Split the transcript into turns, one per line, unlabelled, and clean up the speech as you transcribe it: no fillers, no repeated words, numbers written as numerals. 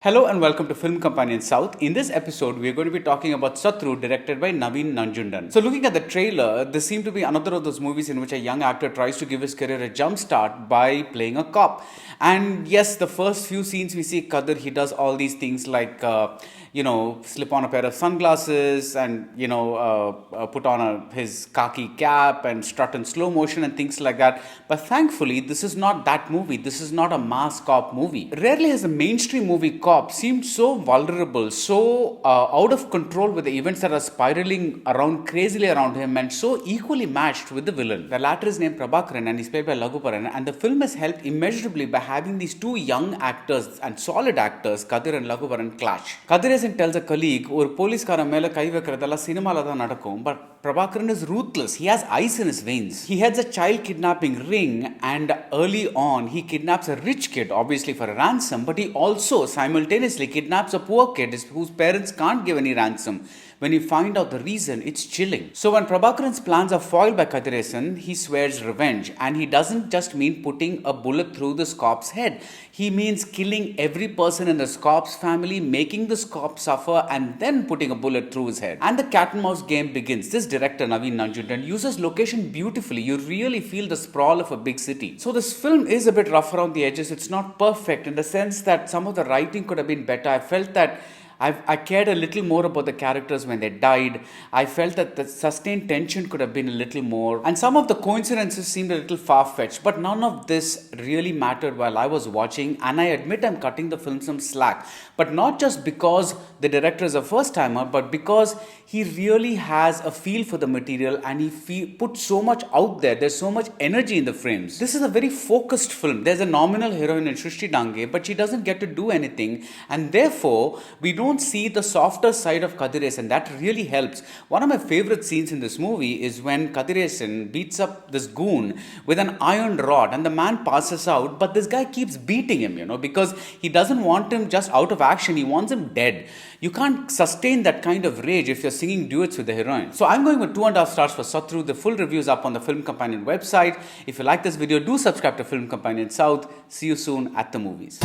Hello and welcome to Film Companion South. In this episode, we are going to be talking about Sathru, directed by Naveen Nanjundan. So, looking at the trailer, this seemed to be another of those movies in which a young actor tries to give his career a jump start by playing a cop. And yes, the first few scenes we see Kathir, he does all these things like, slip on a pair of sunglasses and, put on his khaki cap and strut in slow motion and things like that. But thankfully, this is not that movie. This is not a mass cop movie. Rarely has a mainstream movie cop seemed so vulnerable, so out of control with the events that are spiraling around crazily around him and so equally matched with the villain. The latter is named Prabhakaran and he's played by Laghuparan, and the film has helped immeasurably by having these two young actors and solid actors, Kathir and Laghuparan, clash. Kathir tells a colleague, ஒரு போலீஸ்காரன் மேல கை வைக்கிறதெல்லாம் சினிமால தான் நடக்கும், but Prabhakaran is ruthless. He has ice in his veins. He heads a child kidnapping ring, and early on he kidnaps a rich kid, obviously for a ransom, but he also simultaneously kidnaps a poor kid whose parents can't give any ransom. When you find out the reason, it's chilling. So when Prabhakaran's plans are foiled by Kathiresan, he swears revenge, and he doesn't just mean putting a bullet through this cop's head. He means killing every person in this cop's family, making this cop suffer, and then putting a bullet through his head. And the cat and mouse game begins. This director, Naveen Nanjundan, uses location beautifully. You really feel the sprawl of a big city. So this film is a bit rough around the edges. It's not perfect in the sense that some of the writing could have been better. I felt that I cared a little more about the characters when they died. I felt that the sustained tension could have been a little more. And some of the coincidences seemed a little far-fetched. But none of this really mattered while I was watching. And I admit I'm cutting the film some slack. But not just because the director is a first-timer, but because he really has a feel for the material and he puts so much out there. There's so much energy in the frames. This is a very focused film. There's a nominal heroine in Srushti Dange, but she doesn't get to do anything. And therefore, we don't see the softer side of Kathiresan. That really helps. One of my favorite scenes in this movie is when Kathiresan beats up this goon with an iron rod and the man passes out, but this guy keeps beating him, because he doesn't want him just out of action. He wants him dead. You can't sustain that kind of rage if you're singing duets with the heroine. So I'm going with 2.5 stars for Sathru. The full review is up on the Film Companion website. If you like this video, do subscribe to Film Companion South. See you soon at the movies.